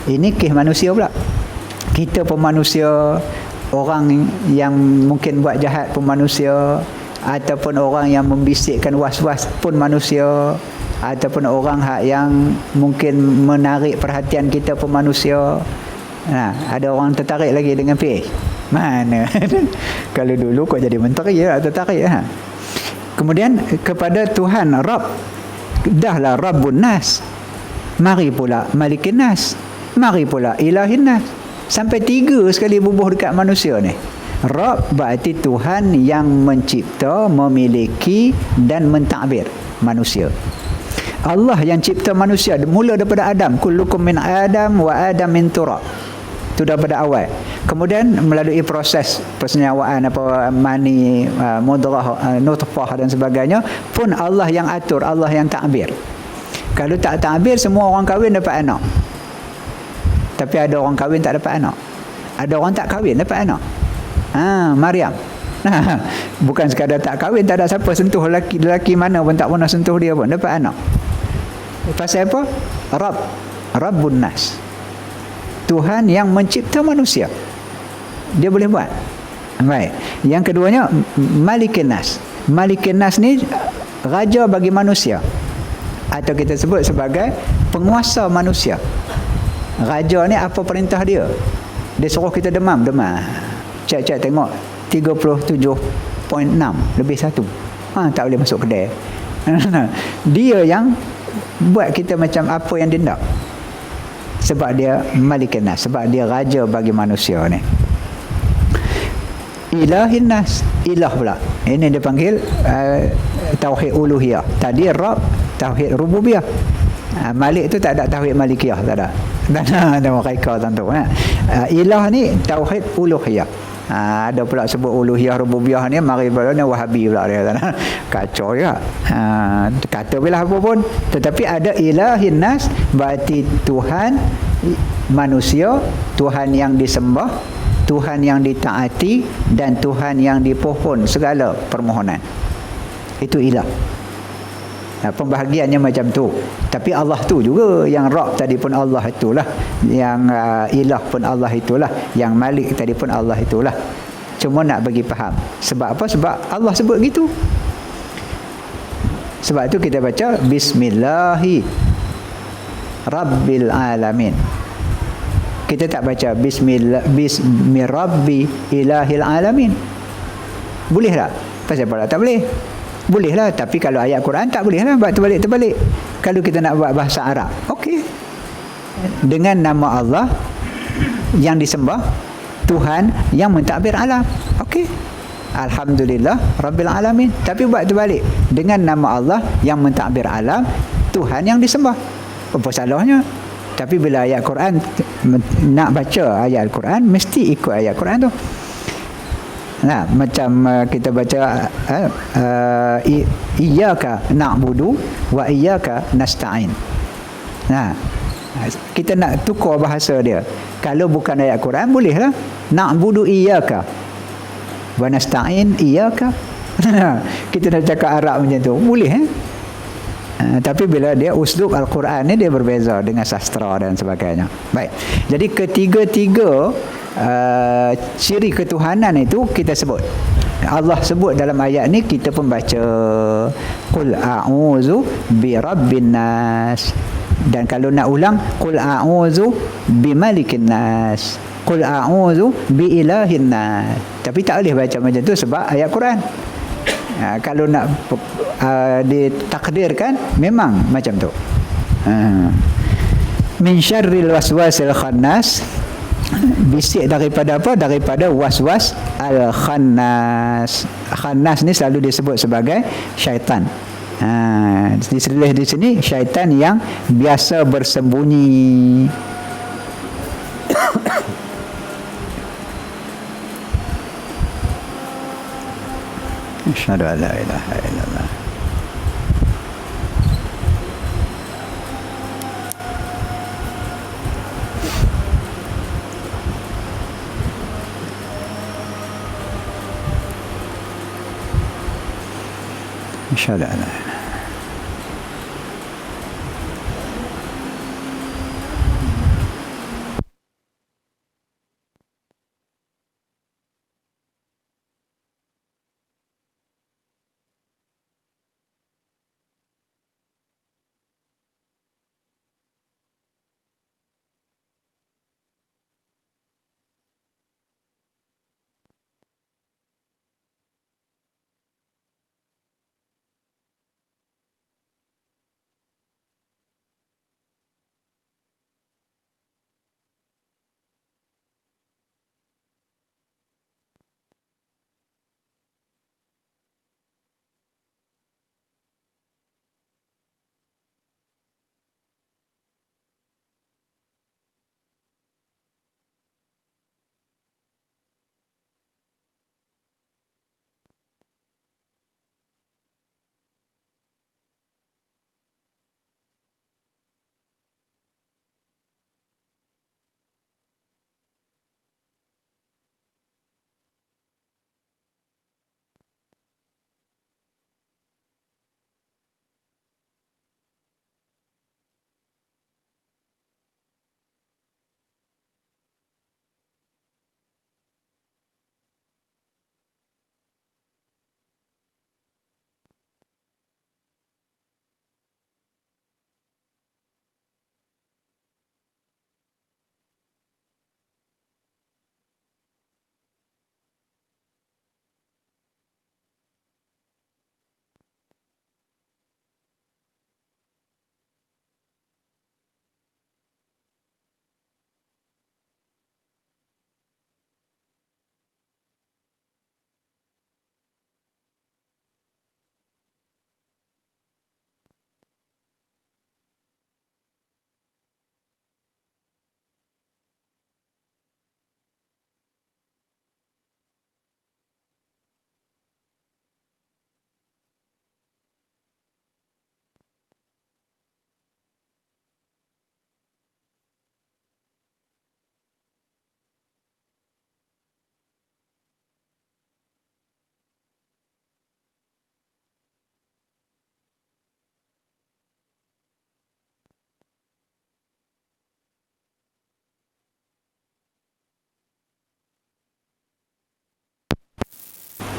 Ini kes manusia pula. Kita pun manusia, orang yang mungkin buat jahat pun manusia, ataupun orang yang membisikkan was-was pun manusia, ataupun orang yang mungkin menarik perhatian kita pun manusia. Ada orang tertarik lagi dengan PH. Mana? Kalau dulu kau jadi menteri ya, tertarik ya. Kemudian kepada Tuhan Rabb, dahlah Rabbun Nas, mari pula Malikin Nas, mari pula Ilahin Nas. Sampai 3 sekali bubuh dekat manusia ni. Rabb berarti Tuhan yang mencipta, memiliki dan mentadbir manusia. Allah yang cipta manusia mula daripada Adam, kullukum min Adam wa Adam min turab. Itu daripada awal. Kemudian melalui proses persenyawaan apa mani, mudrah, nutfah dan sebagainya pun Allah yang atur, Allah yang takbir. Kalau tak takbir, semua orang kahwin dapat anak. Tapi ada orang kahwin tak dapat anak. Ada orang tak kahwin dapat anak. Maryam. Bukan sekadar tak kahwin, tak ada siapa sentuh lelaki mana pun tak pernah sentuh dia pun dapat anak. Pasal apa? Rabbun Nas. Tuhan yang mencipta manusia. Dia boleh buat. Baik. Yang keduanya Malikin Nas. Malikin Nas ni raja bagi manusia. Atau kita sebut sebagai penguasa manusia. Raja ni apa perintah dia? Dia suruh kita demam. Cek tengok 37.6 lebih 1. Tak boleh masuk kedai. Dia yang buat kita macam apa yang dia nak. Sebab dia Malikin Nas, sebab dia raja bagi manusia ni. Ilahin Nas, ilah pula. Ini dia panggil tauhid uluhiyah. Tadi Rabb, tauhid rububiyah. Malik tu tak ada tauhid malikiyah, tak ada. Ada mereka tentu. Ilah ni tauhid uluhiyah. Ada pula sebut uluhiyah rububiyah ni, mari pula ni Wahabi pula dia. Kacau juga. Kata bila apa pun. Tetapi ada ilahin nas, berarti Tuhan manusia, Tuhan yang disembah, Tuhan yang ditaati dan Tuhan yang dipohon segala permohonan. Itu ilah. Pembahagiannya macam tu. Tapi Allah tu juga, yang Rabb tadi pun Allah itulah, yang ilah pun Allah itulah, yang Malik tadi pun Allah itulah. Cuma nak bagi faham. Sebab apa? Sebab Allah sebut gitu. Sebab tu kita baca Bismillahi Rabbil Alamin. Kita tak baca Bismi Rabbi Ilahil Alamin. Boleh tak? Pasal apa tak boleh? Boleh lah, tapi kalau ayat Quran tak boleh lah, buat terbalik. Kalau kita nak buat bahasa Arab, okey, dengan nama Allah yang disembah, Tuhan yang mentadbir alam, okey, Alhamdulillah Rabbil Alamin. Tapi buat terbalik, dengan nama Allah yang mentadbir alam, Tuhan yang disembah. Apa salahnya? Tapi bila ayat Quran, nak baca ayat Quran, mesti ikut ayat Quran tu. Macam kita baca iyyaka na'budu wa iyyaka nasta'in. Kita nak tukar bahasa dia. Kalau bukan ayat Quran, bolehlah. Na'budu iyyaka wa nasta'in iyyaka. Kita nak cakap Arab macam tu, boleh tapi bila dia uslub Al-Quran ni, dia berbeza dengan sastra dan sebagainya. Baik. Jadi ketiga-tiga ciri ketuhanan itu kita sebut. Allah sebut dalam ayat ni, kita pun baca qul a'udzu bi rabbin nas. Dan kalau nak ulang, qul a'udzu bi malikin nas, qul a'udzu bi ilahin nas. Tapi tak boleh baca macam tu sebab ayat Quran. Kalau nak ditakdirkan, memang macam tu. Min syarril waswasil khannas, bisik daripada apa? Daripada waswas al-khannas. Khannas ni selalu disebut sebagai syaitan. Ditulis di sini syaitan yang biasa bersembunyi. Asyhadu an la ilaha illallah. Asyhadu an la ilaha.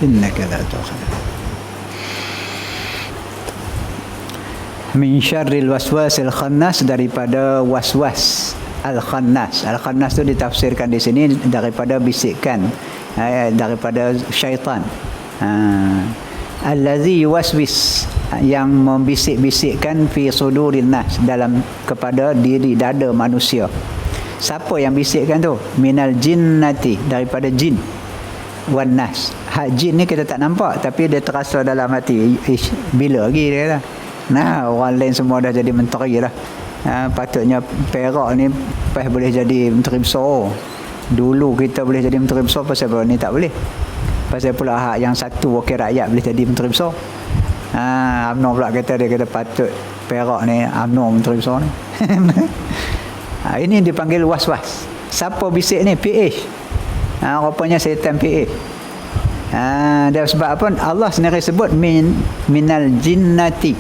innaka la tughfir. Min syarril waswasil khannas, daripada waswas al-khannas. Al-khannas tu ditafsirkan di sini daripada bisikan, daripada syaitan. Allazi yuwaswis, yang membisik-bisikkan fi sudurin nas, dalam kepada diri dada manusia. Siapa yang bisikkan tu? Minal jinnati, daripada jin, wan nas. Hak jin ni kita tak nampak, tapi dia terasa dalam hati. Bila lagi dia kata, nah, orang lain semua dah jadi menteri dah. Patutnya Perak ni boleh jadi menteri besar. Dulu kita boleh jadi menteri besar, pasal ni tak boleh. Pasal pula hak yang satu wakil rakyat boleh jadi menteri besar. UMNO pula kata, dia kata patut Perak ni UMNO menteri besar ni. Ini dipanggil was-was. Siapa bisik ni? PH. Rupanya setan PH. Dan sebab apa? Allah sendiri sebut minal jinnati,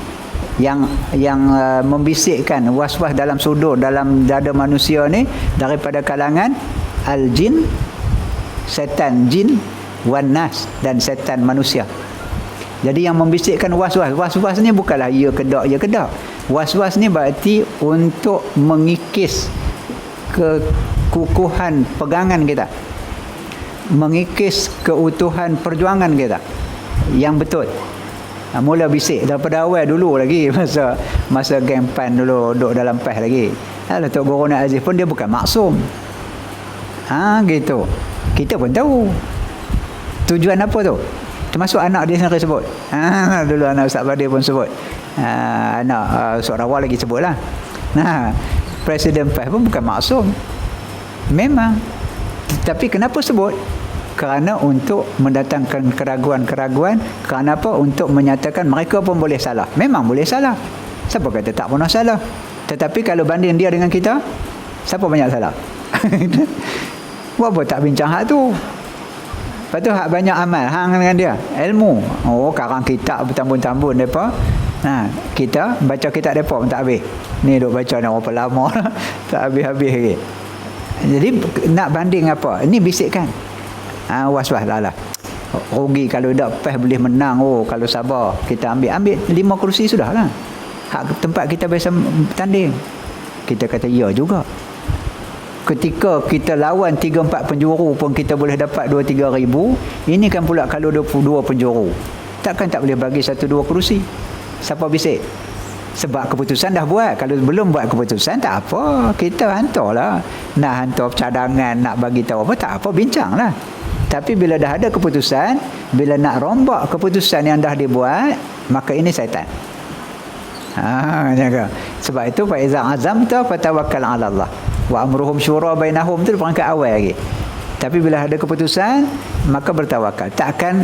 yang membisikkan was-was dalam sudur, dalam dada manusia ni, daripada kalangan al-jin, setan jin, wan nas, dan setan manusia. Jadi yang membisikkan was-was ni bukanlah ya ke tak. Was-was ni berarti untuk mengikis kekukuhan pegangan kita, mengikis keutuhan perjuangan kita yang betul. Mula bisik daripada awal dulu lagi, masa geng PAN dulu duduk dalam PAS lagi. Tok Guru Nak Aziz pun dia bukan maksum. Gitu. Kita pun tahu tujuan apa tu. Termasuk anak dia sendiri sebut. Dulu anak Ustaz Badir pun sebut. Anak Ustaz Rawal lagi sebut lah. Presiden PAS pun bukan maksum. Memang. Tapi kenapa sebut? Kerana untuk mendatangkan keraguan-keraguan. Kerana apa? Untuk menyatakan mereka pun boleh salah. Memang boleh salah. Siapa kata tak pernah salah? Tetapi kalau banding dia dengan kita, siapa banyak salah? Buat tak bincang hak tu? Lepas tu hak banyak amal hang dengan dia, ilmu. Karang kitab bertambun-tambun depa. Kita baca kitab depa pun tak habis. Ni duk baca dah berapa lama tak habis-habis lagi. Jadi nak banding apa? Ini bisikkan. Was-was lah. Rugi kalau dak PAS boleh menang. Kalau sabar kita ambil 5 kerusi sudahlah. Hak tempat kita biasa tanding. Kita kata ya juga. Ketika kita lawan 3-4 penjuru pun kita boleh dapat 2-3 ribu. Ini kan pula kalau 22 penjuru. Takkan tak boleh bagi 1-2 kerusi. Siapa bisik? Sebab keputusan dah buat. Kalau belum buat keputusan, tak apa. Kita hantarlah. Nak hantar cadangan, nak bagi tahu apa, tak apa, bincang lah. Tapi bila dah ada keputusan, bila nak rombak keputusan yang dah dibuat, maka ini syaitan. Sebab itu faiza azamta fatawakkal 'ala Allah wa amruhum syura bainahum, tu perangkat awal lagi. Tapi bila ada keputusan, maka bertawakal. Tak akan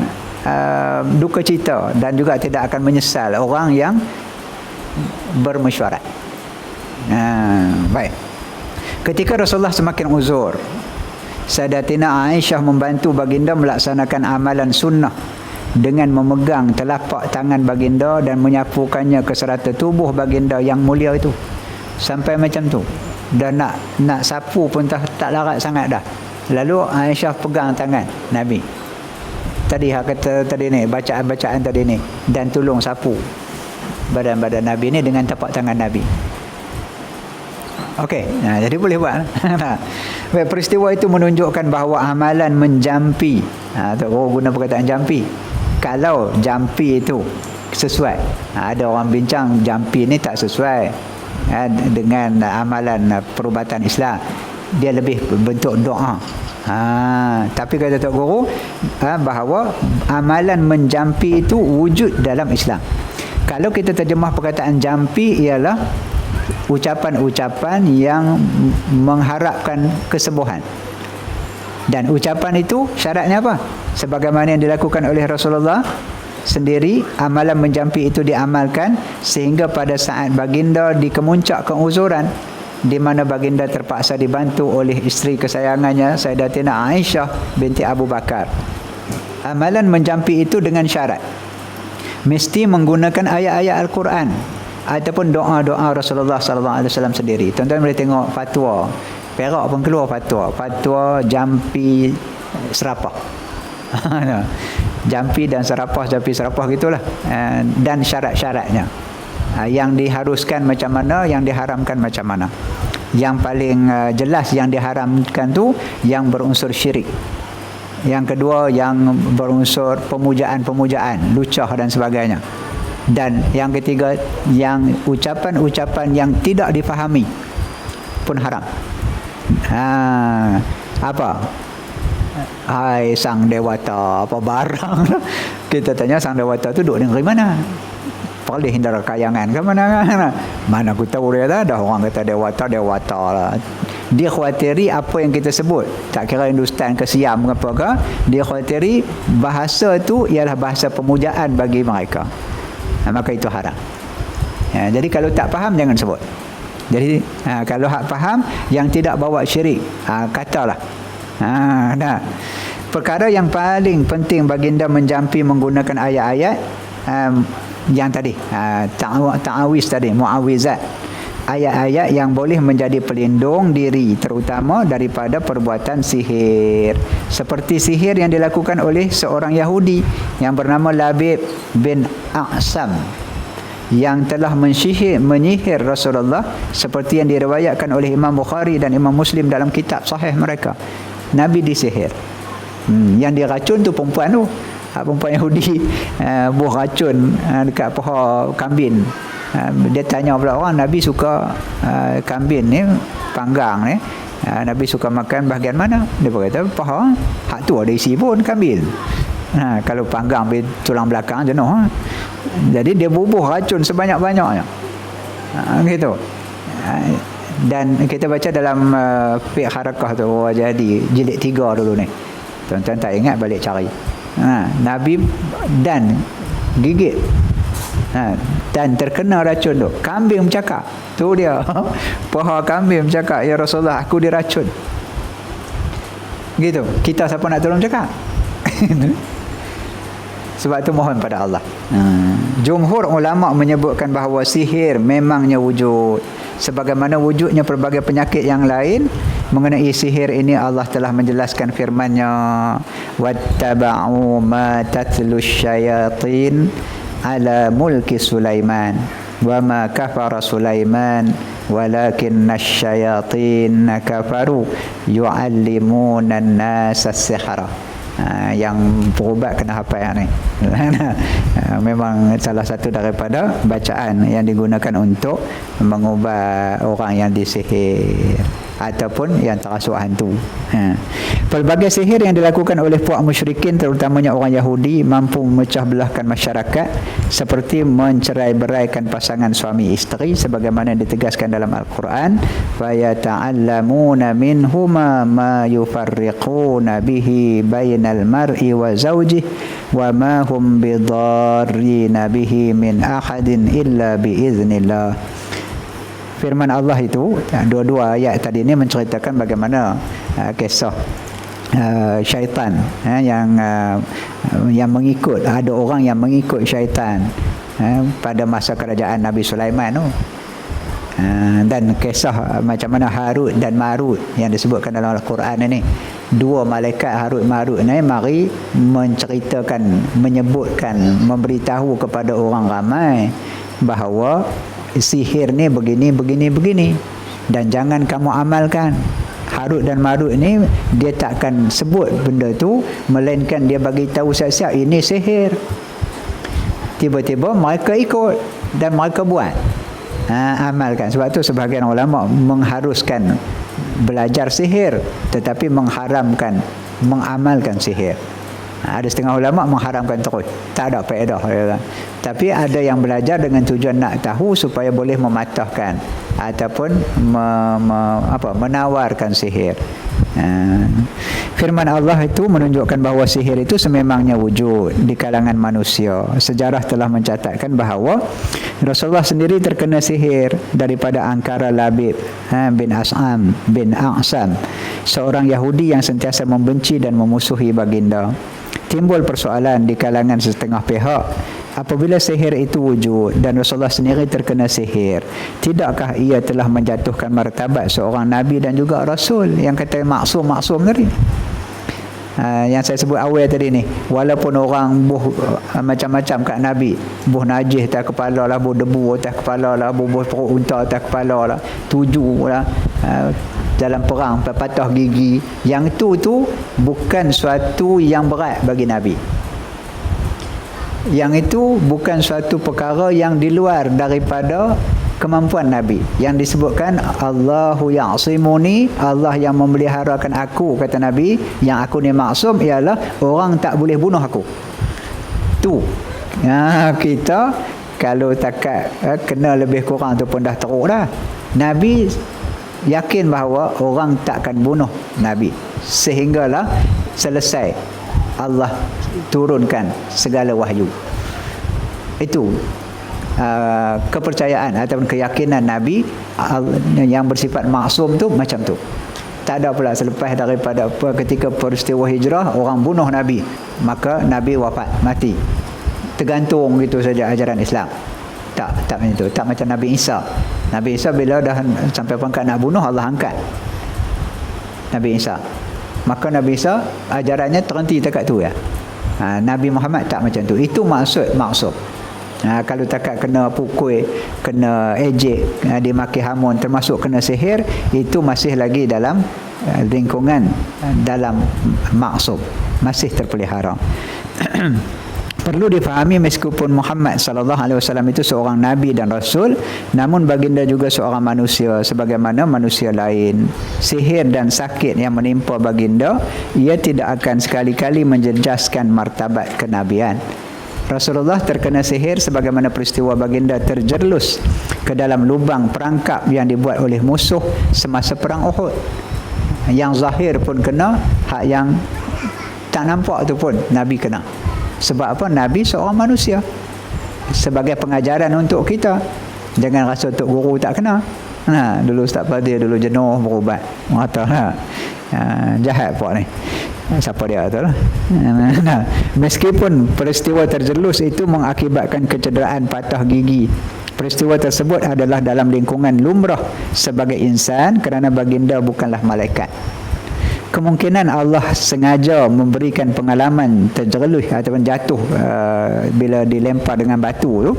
duka cita dan juga tidak akan menyesal orang yang bermesyuarat. Baik. Ketika Rasulullah semakin uzur, Sayyidatina Aisyah membantu baginda melaksanakan amalan sunnah dengan memegang telapak tangan baginda dan menyapukannya ke serata tubuh baginda yang mulia itu. Sampai macam tu. Dan nak sapu pun tak larat sangat dah. Lalu Aisyah pegang tangan Nabi. Tadi kata tadi ni, bacaan-bacaan tadi ni, dan tolong sapu badan-badan Nabi ni dengan tapak tangan Nabi. Okey, jadi boleh buat. Peristiwa itu menunjukkan bahawa amalan menjampi. Tok Guru guna perkataan jampi. Kalau jampi itu sesuai. Ada orang bincang jampi ni tak sesuai dengan amalan perubatan Islam. Dia lebih bentuk doa. Tapi kata Tok Guru bahawa amalan menjampi itu wujud dalam Islam. Kalau kita terjemah perkataan jampi ialah ucapan-ucapan yang mengharapkan kesembuhan. Dan ucapan itu syaratnya apa? Sebagaimana yang dilakukan oleh Rasulullah sendiri, amalan menjampi itu diamalkan sehingga pada saat baginda di kemuncak keuzuran, di mana baginda terpaksa dibantu oleh isteri kesayangannya Sayyidatina Aisyah binti Abu Bakar. Amalan menjampi itu dengan syarat mesti menggunakan ayat-ayat Al-Quran ataupun doa-doa Rasulullah sallallahu alaihi wasallam sendiri. Tuan-tuan boleh tengok fatwa. Perak pun keluar fatwa jampi serapah. jampi dan serapah, jampi serapah gitulah. Dan syarat-syaratnya. Yang diharuskan macam mana, yang diharamkan macam mana. Yang paling jelas yang diharamkan tu yang berunsur syirik. Yang kedua yang berunsur pemujaan-pemujaan, lucah dan sebagainya. Dan yang ketiga yang ucapan-ucapan yang tidak difahami pun haram. Apa? Hai sang dewata, apa barang. Kita tanya sang dewata tu duduk di mana? Boleh hindar kayangan ke mana? Mana aku tahu dia dah orang kata dewata lah. Dia khawatiri apa yang kita sebut, tak kira Hindustan ke Siam ke apa ke, dia khawatiri bahasa tu ialah bahasa pemujaan bagi mereka. Maka itu haram. Jadi kalau tak faham jangan sebut. Jadi kalau hak faham yang tidak bawa syirik, katalah. Nah. Perkara yang paling penting baginda menjampi menggunakan ayat-ayat yang tadi, ta'awiz tadi, mu'awizat. Ayat-ayat yang boleh menjadi pelindung diri terutama daripada perbuatan sihir. Seperti sihir yang dilakukan oleh seorang Yahudi yang bernama Labib bin A'sam yang telah menyihir Rasulullah seperti yang diriwayatkan oleh Imam Bukhari dan Imam Muslim dalam kitab sahih mereka. Nabi disihir. Yang diracun tu perempuan tu. Perempuan Yahudi buah racun dekat pohon kambing. Dia tanya pula orang, Nabi suka kambing ni, panggang ni, Nabi suka makan bahagian mana? Dia berkata paha. Hak tu ada isi pun kambing. Kalau panggang tulang belakang jenuh. Jadi dia bubuh racun sebanyak-banyaknya. Gitu. Dan kita baca dalam fiqh harakah tu jadi jilid 3 dulu ni. Tuan-tuan tak ingat balik cari. Nabi dan gigit. Dan terkena racun tu. Kambing bercakap. Tu dia. Paha kambing bercakap, ya Rasulullah, aku diracun. Gitu. Kita siapa nak tolong cakap? Sebab tu mohon pada Allah. Jumhur ulama menyebutkan bahawa sihir memangnya wujud. Sebagaimana wujudnya pelbagai penyakit yang lain, mengenai sihir ini Allah telah menjelaskan firman-Nya, wattaba'u ma tatlu syayatin ala mulki Sulaiman wa ma kafara Sulaiman walakinna syayatin kafaru yu'allimuna an-nasa as-sihra. Yang berubat kena hafal yang ni. Memang salah satu daripada bacaan yang digunakan untuk mengubah orang yang disihir ataupun yang terasuk hantu. Pelbagai sihir yang dilakukan oleh puak musyrikin terutamanya orang Yahudi mampu memecah belahkan masyarakat seperti mencerai-beraikan pasangan suami isteri sebagaimana ditegaskan dalam Al-Quran, fa yata'allamuna minhuma ma yufarriquna bihi bainal mar'i wa zawjihi wa ma hum bidarrina bihi min ahadin illa biiznillah. Firman Allah itu, dua-dua ayat tadi ini menceritakan bagaimana kisah syaitan yang mengikut, ada orang yang mengikut syaitan pada masa kerajaan Nabi Sulaiman tu. Dan kisah macam mana Harut dan Marut yang disebutkan dalam Al-Quran ini. Dua malaikat Harut Marut ni mari menceritakan, menyebutkan, memberitahu kepada orang ramai bahawa sihir ni begini dan jangan kamu amalkan. Harut dan Marut ni dia takkan sebut benda tu melainkan dia bagi tahu siap-siap ini sihir. Tiba-tiba mereka ikut dan mereka buat. Amalkan. Sebab tu sebahagian ulama mengharuskan belajar sihir tetapi mengharamkan mengamalkan sihir. Ada setengah ulama mengharamkan terus, tak ada faedah. Tapi ada yang belajar dengan tujuan nak tahu supaya boleh mematahkan ataupun menawarkan sihir. Firman Allah itu menunjukkan bahawa sihir itu sememangnya wujud di kalangan manusia. Sejarah telah mencatatkan bahawa Rasulullah sendiri terkena sihir daripada angkara Labib bin A'sam, seorang Yahudi yang sentiasa membenci dan memusuhi baginda. Timbul persoalan di kalangan setengah pihak, apabila sihir itu wujud dan Rasulullah sendiri terkena sihir, tidakkah ia telah menjatuhkan martabat seorang Nabi dan juga Rasul yang kata maksum tadi? Yang saya sebut awal tadi ni, walaupun orang buh macam-macam kat Nabi, buh najis atas kepala lah, buh debu atas kepala lah, buh perut unta atas kepala lah, 7 lah, dalam perang patah gigi, yang tu bukan suatu yang berat bagi Nabi. Yang itu bukan suatu perkara yang di luar daripada kemampuan Nabi. Yang disebutkan Allahu ya'simuni, Allah yang memeliharakan aku, kata Nabi, yang aku ni maksum ialah orang tak boleh bunuh aku. Tu. Kita kalau takat kena lebih kurang tu pun dah teruk dah. Nabi yakin bahawa orang takkan bunuh Nabi, sehinggalah selesai Allah turunkan segala wahyu. Itu kepercayaan ataupun keyakinan Nabi yang bersifat maksum tu macam tu. Tak ada pula selepas daripada ketika peristiwa hijrah orang bunuh Nabi, maka Nabi wafat, mati. Tergantung gitu saja ajaran Islam. Tak macam tu. Tak macam Nabi Isa. Nabi Isa bila dah sampai pangkat nak bunuh, Allah angkat Nabi Isa. Maka Nabi Isa ajarannya terhenti dekat tu ya. Nabi Muhammad tak macam tu. Itu maksud maksum. Kalau takat kena pukul, kena ejek, dimaki hamun, termasuk kena sihir, itu masih lagi dalam lingkungan dalam maksum, masih terpelihara. Perlu difahami meskipun Muhammad sallallahu alaihi wasallam itu seorang nabi dan rasul, namun baginda juga seorang manusia sebagaimana manusia lain. Sihir dan sakit yang menimpa baginda, ia tidak akan sekali-kali menjejaskan martabat kenabian. Rasulullah terkena sihir sebagaimana peristiwa baginda terjerlus ke dalam lubang perangkap yang dibuat oleh musuh semasa perang Uhud. Yang zahir pun kena, hak yang tak nampak tu pun Nabi kena. Sebab apa? Nabi seorang manusia. Sebagai pengajaran untuk kita, jangan rasa tok guru tak kena. Dulu Ustaz Fadil dulu jenuh berubat, kata jahat puak ni. Siapa dia tu lah. Meskipun peristiwa terjelus itu mengakibatkan kecederaan patah gigi, peristiwa tersebut adalah dalam lingkungan lumrah sebagai insan kerana baginda bukanlah malaikat. Kemungkinan Allah sengaja memberikan pengalaman terjeruh ataupun jatuh bila dilempar dengan batu tu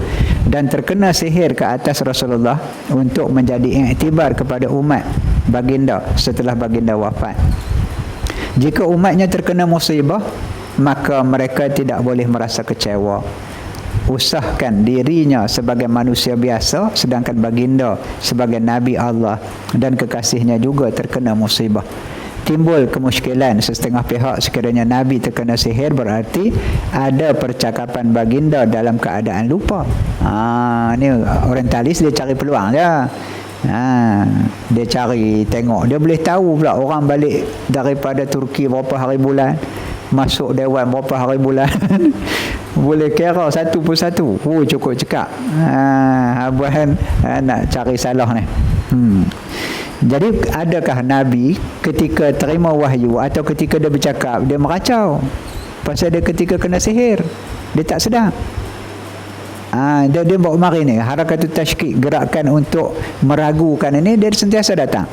dan terkena sihir ke atas Rasulullah untuk menjadi iktibar kepada umat baginda setelah baginda wafat. Jika umatnya terkena musibah, maka mereka tidak boleh merasa kecewa. Usahkan dirinya sebagai manusia biasa, sedangkan baginda sebagai Nabi Allah dan kekasihnya juga terkena musibah. Timbul kemusykilan setengah pihak sekiranya Nabi terkena sihir, berarti ada percakapan baginda dalam keadaan lupa. Ni orientalis dia cari peluang dia. Dia cari tengok, dia boleh tahu pula orang balik daripada Turki berapa hari bulan, masuk dewan berapa hari bulan. Boleh kira satu persatu. Cukup cekak. Abuan nak cari salah ni. Jadi adakah Nabi ketika terima wahyu atau ketika dia bercakap dia meracau? Pasal dia ketika kena sihir dia tak sedar. Dia bawa mari ni harakatul tashkik, gerakan untuk meragukan ini, dia sentiasa datang.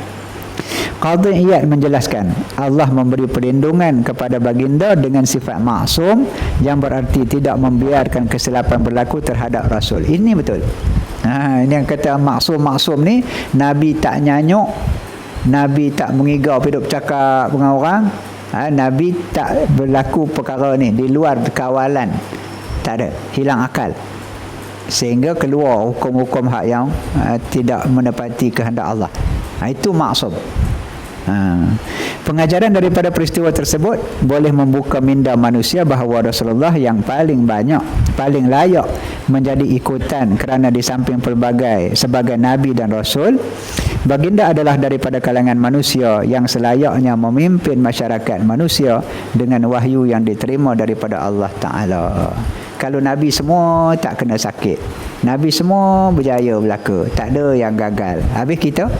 Qadhi Iyad menjelaskan Allah memberi perlindungan kepada baginda dengan sifat maksum yang berarti tidak membiarkan kesilapan berlaku terhadap Rasul. Ini betul. Ini yang kata maksum ni, Nabi tak nyanyuk, Nabi tak mengigau hidup cakap dengan orang, Nabi tak berlaku perkara ni di luar kawalan, tak ada, hilang akal sehingga keluar hukum-hukum hak yang tidak menepati kehendak Allah. Itu maksum. Pengajaran daripada peristiwa tersebut boleh membuka minda manusia bahawa Rasulullah yang paling banyak, paling layak menjadi ikutan kerana di samping pelbagai sebagai Nabi dan Rasul, baginda adalah daripada kalangan manusia yang selayaknya memimpin masyarakat manusia dengan wahyu yang diterima daripada Allah Ta'ala. Kalau Nabi semua tak kena sakit, Nabi semua berjaya belaka, tak ada yang gagal, habis kita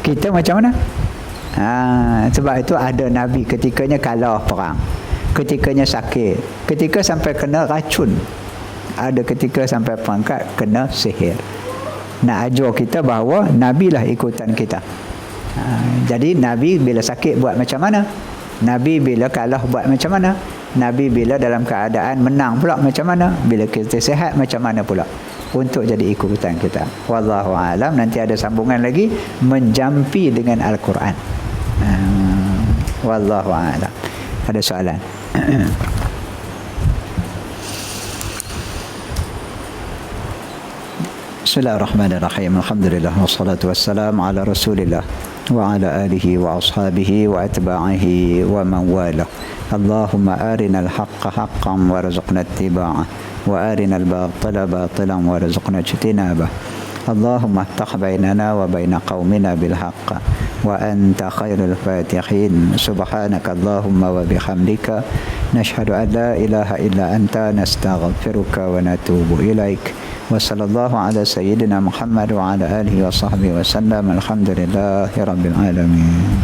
kita macam mana? Sebab itu ada Nabi ketikanya kalah perang, ketikanya sakit, ketika sampai kena racun, ada ketika sampai pangkat kena sihir. Nak ajar kita bahawa Nabi lah ikutan kita. Jadi Nabi bila sakit buat macam mana? Nabi bila kalah buat macam mana? Nabi bila dalam keadaan menang pula macam mana? Bila kita sihat macam mana pula? Untuk jadi ikutan kita. Wallahu alam. Nanti ada sambungan lagi menjampi dengan Al-Quran. Wallahu alam. Ada soalan? Bismillahirrahmanirrahim. Alhamdulillah wassalatu wassalamu ala Rasulillah wa ala alihi wa ashabihi wa atba'ihi wa man wala. Allahumma arina al-haqqa haqqan warzuqna ittiba'ah wa arina al-batila batilan warzuqna ijtinabah. Allahumma iftah bainana wa baina qaumina bil haqq wa anta khairul fatihin. Subhanaka Allahumma wa bihamdika nashhadu an la ilaha illa anta nastaghfiruka wa natubu ilaik. Wa sallallahu ala sayyidina Muhammad wa ala alihi wa sahbihi wa sallam. Alhamdulillahi rabbil alamin.